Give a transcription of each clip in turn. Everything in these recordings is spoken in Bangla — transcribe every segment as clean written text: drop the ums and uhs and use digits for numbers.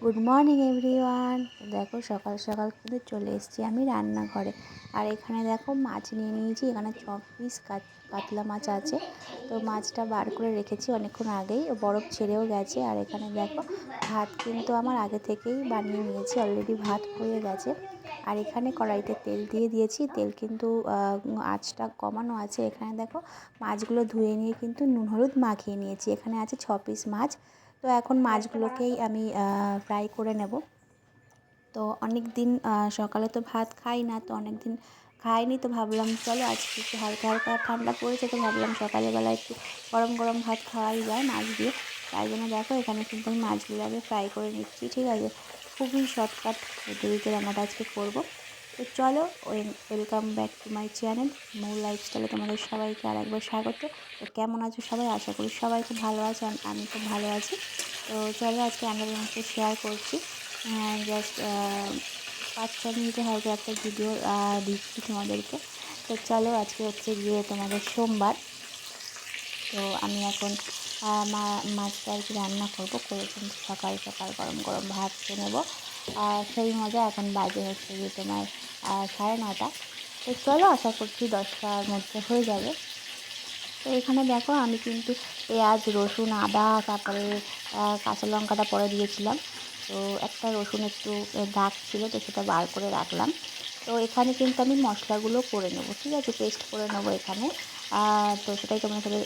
Good morning everyone. দেখো সকাল সকাল কিন্তু চলে এসেছি আমি রান্নাঘরে। আর এখানে দেখো মাছ নিয়ে নিয়েছি। এখানে 6 পিস কাতলা মাছ আছে। তো মাছটা বার করে রেখেছি অনেকক্ষণ আগেই, বরফ ছেড়েও গেছে। আর এখানে দেখো ভাত কিন্তু আমার আগে থেকেই বানিয়ে নিয়েছি, অলরেডি ভাত হয়ে গেছে। আর এখানে কড়াইতে তেল দিয়ে দিয়েছি, তেল কিন্তু আঁচটা কমানো আছে। এখানে দেখো মাছগুলো ধুয়ে নিয়ে কিন্তু নুন হলুদ মাখিয়ে নিয়েছি। এখানে আছে 6 পিস মাছ। তো এখন মাছগুলোকেই আমি ফ্রাই করে নেব। তো অনেক দিন সকালে তো ভাত খাই না, তো অনেক দিন খাইনি, তো ভাবলাম চলো আজকে একটু হালকা হালকা ঠান্ডা পড়েছে, তো ভাবলাম সকালবেলা একটু গরম গরম ভাত খাওয়াই যায় মাছ দিয়ে। তাই জন্য দেখো এখানে কিন্তু আমি মাছগুলো আগে ফ্রাই করে নিচ্ছি, ঠিক আছে। খুবই শর্টকাট পদ্ধতিতে রান্নাটা আজকে করব। তো চলো, welcome back to my channel Mou লাইফস্টাইলে তোমাদের সবাইকে আর একবার স্বাগত। তো কেমন আছো সবাই? আশা করি সবাই খুব ভালো আছে, আমি খুব ভালো আছি। তো চলো আজকে রান্নাটা তোমাকে শেয়ার করছি। জাস্ট 5-6 মিনিটে হয়তো একটা ভিডিও দিচ্ছি তোমাদেরকে। তো চলো, আজকে হচ্ছে গিয়ে তোমাদের সোমবার। তো আমি এখন মাছটা আর কি রান্না করবো, করে কিন্তু সকাল সকাল গরম গরম ভাত খেয়ে নেবো। সেই মজা। এখন বাজে হচ্ছে গিয়ে তোমার 9:30। তো চলো, আশা করছি 10টার মধ্যে হয়ে যাবে। তো এখানে দেখো আমি কিন্তু পেঁয়াজ রসুন আদা, তারপরে কাঁচা লঙ্কাটা পরে দিয়েছিলাম। তো একটা রসুন একটু দাগ ছিল, তো সেটা বার করে রাখলাম। তো এখানে কিন্তু আমি মশলাগুলো করে নেবো, ঠিক আছে, পেস্ট করে নেবো এখানে। তো সেটাই তোমার সাথে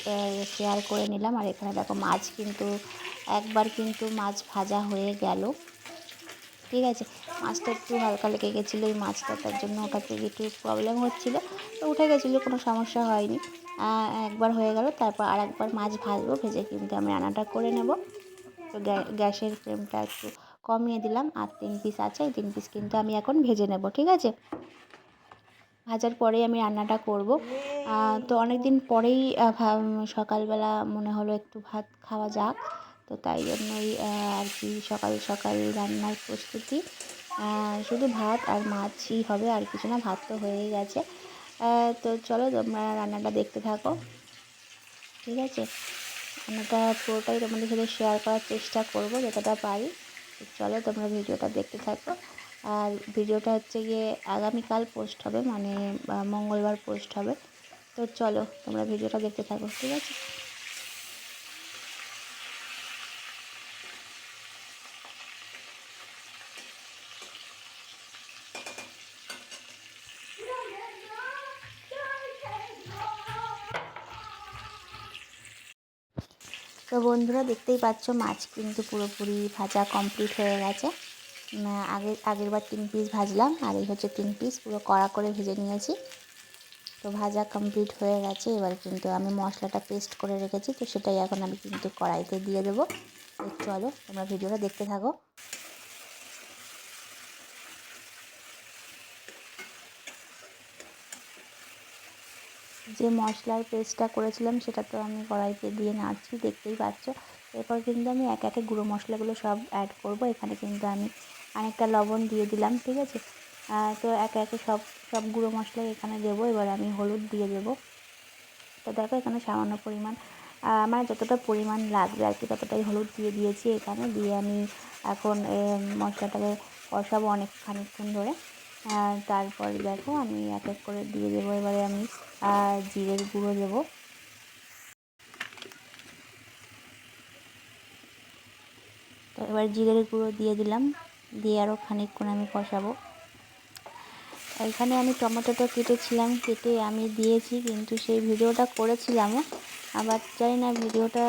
শেয়ার করে নিলাম। আর এখানে দেখো মাছ কিন্তু একবার কিন্তু মাছ ভাজা হয়ে গেল, ঠিক আছে। মাছটা একটু হালকা লেগে গেছিলো ওই মাছটা, তার জন্য ওটাতে একটু প্রবলেম হচ্ছিলো। তো উঠে গেছিলো, কোনো সমস্যা হয়নি। একবার হয়ে গেল, তারপর আর একবার মাছ ভাজবো, ভেজে কিন্তু আমি রান্নাটা করে নেব। তো গ্যাসের ফ্লেমটা একটু কমিয়ে দিলাম। আর 3 পিস আছে, এই 3 পিস কিন্তু আমি এখন ভেজে নেব, ঠিক আছে। ভাজার পরেই আমি রান্নাটা করব। তো অনেক দিন পরেই সকালবেলা মনে হলো একটু ভাত খাওয়া যাক। তো তাই জন্যই আর কি সকাল সকাল রান্নার প্রস্তুতি। শুধু ভাত আর মাছই হবে, আর কিছু না, ভাত তো হয়েই গেছে। তো চলো তোমরা রান্নাটা দেখতে থাকো, ঠিক আছে। রান্নাটা পুরোটাই তোমাদের সাথে শেয়ার করার চেষ্টা করব যতটা পারি। তো চলো তোমরা ভিডিওটা দেখতে থাকো। আর ভিডিওটা হচ্ছে গিয়ে আগামীকাল পোস্ট হবে, মানে মঙ্গলবার পোস্ট হবে। তো চলো তোমরা ভিডিওটা দেখতে থাকো, ঠিক আছে। তো বন্ধুরা দেখতেই পাচ্ছ মাছ কিন্তু পুরোপুরি ভাজা কমপ্লিট হয়ে গেছে। আগেরবার 3 পিস ভাজলাম, আর এই হচ্ছে 3 পিস পুরো কড়া করে ভেজে নিয়েছি। তো ভাজা কমপ্লিট হয়ে গেছে। এবার কিন্তু আমি মশলাটা পেস্ট করে রেখেছি, তো সেটাই এখন আমি কিন্তু কড়াইতে দিয়ে দেবো। তো চলো তোমরা ভিডিওটা দেখতে থাকো। যে মশলার পেস্টটা করেছিলাম সেটা তো আমি কড়াইতে দিয়ে নাড়ছি, দেখতেই পাচ্ছ। এরপর কিন্তু আমি একে একে গুঁড়ো মশলাগুলো সব অ্যাড করব। এখানে কিন্তু আমি অনেকটা লবণ দিয়ে দিলাম, ঠিক আছে। তো একে একে সব সব গুঁড়ো মশলা এখানে দেবো। এবার আমি হলুদ দিয়ে দেবো। তো দেখো এখানে সামান্য পরিমাণ, মানে যতটা পরিমাণ লাগবে আর কি ততটাই হলুদ দিয়ে দিয়েছি এখানে। দিয়ে আমি এখন মশলাটাকে কষাবো অনেক খানিকক্ষণ ধরে। তারপর দেখো আমি এক এক করে দিয়ে দেবো। এবারে আমি জিরের গুঁড়ো দেবো। তো এবার জিরের গুঁড়ো দিয়ে দিলাম, দিয়ে আরও খানিকক্ষণ আমি কষাবো। এখানে আমি টমেটোটা কেটেছিলাম, কেটে আমি দিয়েছি, কিন্তু সেই ভিডিওটা করেছিলামও, আবার জানি না ভিডিওটা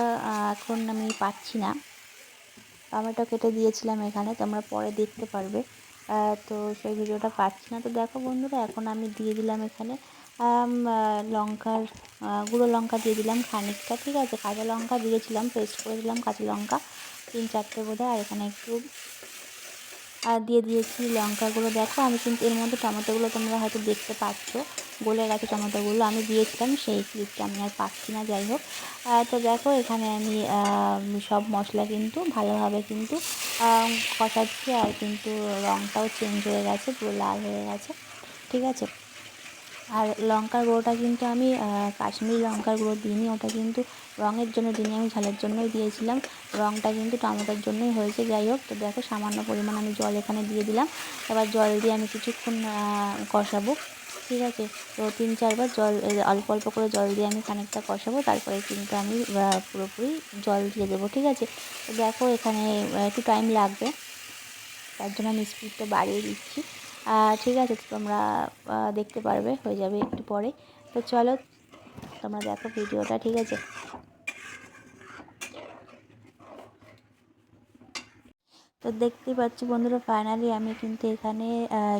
এখন আমি পাচ্ছি না। টমেটো কেটে দিয়েছিলাম এখানে, তোমরা পরে দেখতে পারবে। তো সেই ভিডিওটা পাচ্ছি না। তো দেখো বন্ধুরা, এখন আমি দিয়ে দিলাম এখানে লঙ্কার গুঁড়ো লঙ্কা দিয়ে দিলাম খানিকটা, ঠিক আছে। কাঁচা লঙ্কা দিয়েছিলাম, পেস্ট করে দিলাম কাঁচা লঙ্কা 3-4টে বোধহয়। আর এখানে একটু দিয়ে দিয়েছি লঙ্কাগুলো। দেখো আমি কিন্তু এর মধ্যে টমেটোগুলো তোমরা হয়তো দেখতে পাচ্ছ, গলে গেছে টমেটোগুলো, আমি দিয়েছিলাম, সেই ক্লিপটা আমি আর পাচ্ছি না, যাই হোক। তো দেখো এখানে আমি সব মশলা কিন্তু ভালোভাবে কিন্তু কষাচ্ছি। আর কিন্তু রঙটাও চেঞ্জ হয়ে গেছে, পুরো লাল হয়ে গেছে, ঠিক আছে। আর লঙ্কার গুঁড়োটা কিন্তু আমি কাশ্মীরি লঙ্কার গুঁড়ো দিইনি, ওটা কিন্তু রঙের জন্য দিইনি, আমি ঝালের জন্যই দিয়েছিলাম। রঙটা কিন্তু টমেটোর জন্যই হয়েছে। যাই হোক, তো দেখো সামান্য পরিমাণ আমি জল এখানে দিয়ে দিলাম। এবার জল দিয়ে আমি কিছুক্ষণ কষাবো, ঠিক আছে। তো 3-4 বার জল, অল্প অল্প করে জল দিয়ে আমি খানিকটা কষাবো, তারপরে কিন্তু আমি পুরোপুরি জল দিয়ে দেবো, ঠিক আছে। তো দেখো এখানে একটু টাইম লাগবে, তার জন্য আমি স্পিডটা বাড়িয়ে দিচ্ছি। ঠিক আছে, তো তোমরা দেখতে পারবে, হয়ে যাবে একটু পরে। তো চলো তোমরা দেখো ভিডিওটা, ঠিক আছে। তো দেখতেই পাচ্ছি বন্ধুরা, ফাইনালি আমি কিন্তু এখানে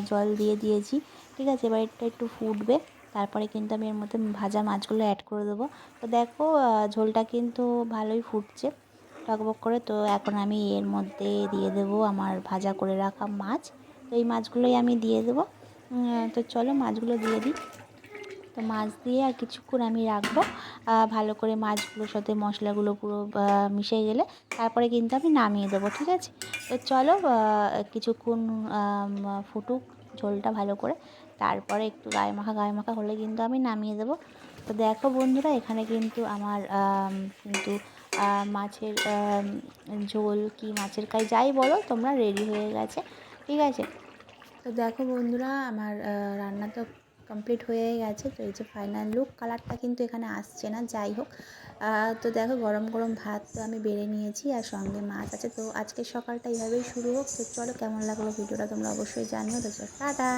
জল দিয়ে দিয়েছি, ঠিক আছে। এবার এটা একটু ফুটবে, তারপরে কিন্তু আমি এর মধ্যে ভাজা মাছগুলো অ্যাড করে দেবো। তো দেখো ঝোলটা কিন্তু ভালোই ফুটছে টকবক করে। তো এখন আমি এর মধ্যে দিয়ে দেবো আমার ভাজা করে রাখা মাছ। তো এই মাছগুলোই আমি দিয়ে দেবো। তো চলো মাছগুলো দিয়ে দিই। তো মাছ দিয়ে আর কিছুক্ষণ আমি রাখবো, ভালো করে মাছগুলোর সাথে মশলাগুলো পুরো মিশে গেলে তারপরে কিন্তু আমি নামিয়ে দেবো, ঠিক আছে। তো চলো কিছুক্ষণ ফুটুক ঝোলটা ভালো করে, তারপরে একটু গায়ে মাখা হলে কিন্তু আমি নামিয়ে দেবো। তো দেখো বন্ধুরা, এখানে কিন্তু আমার কিন্তু মাছের ঝোল কি মাছের কাই যাই বলো তোমরা, রেডি হয়ে গেছে, ঠিক আছে। তো দেখো বন্ধুরা, আমার রান্না তো কমপ্লিট হয়ে গেছে। তো এই যে ফাইনাল লুক, কালারটা কিন্তু এখানে আসছে না, যাই হোক। তো দেখো গরম গরম ভাত তো আমি বেড়ে নিয়েছি, আর সঙ্গে মাছ আছে। তো আজকের সকালটা এইভাবেই শুরু হোক। তো চলো, কেমন লাগলো ভিডিওটা তোমরা অবশ্যই জানিও। তো টাটা।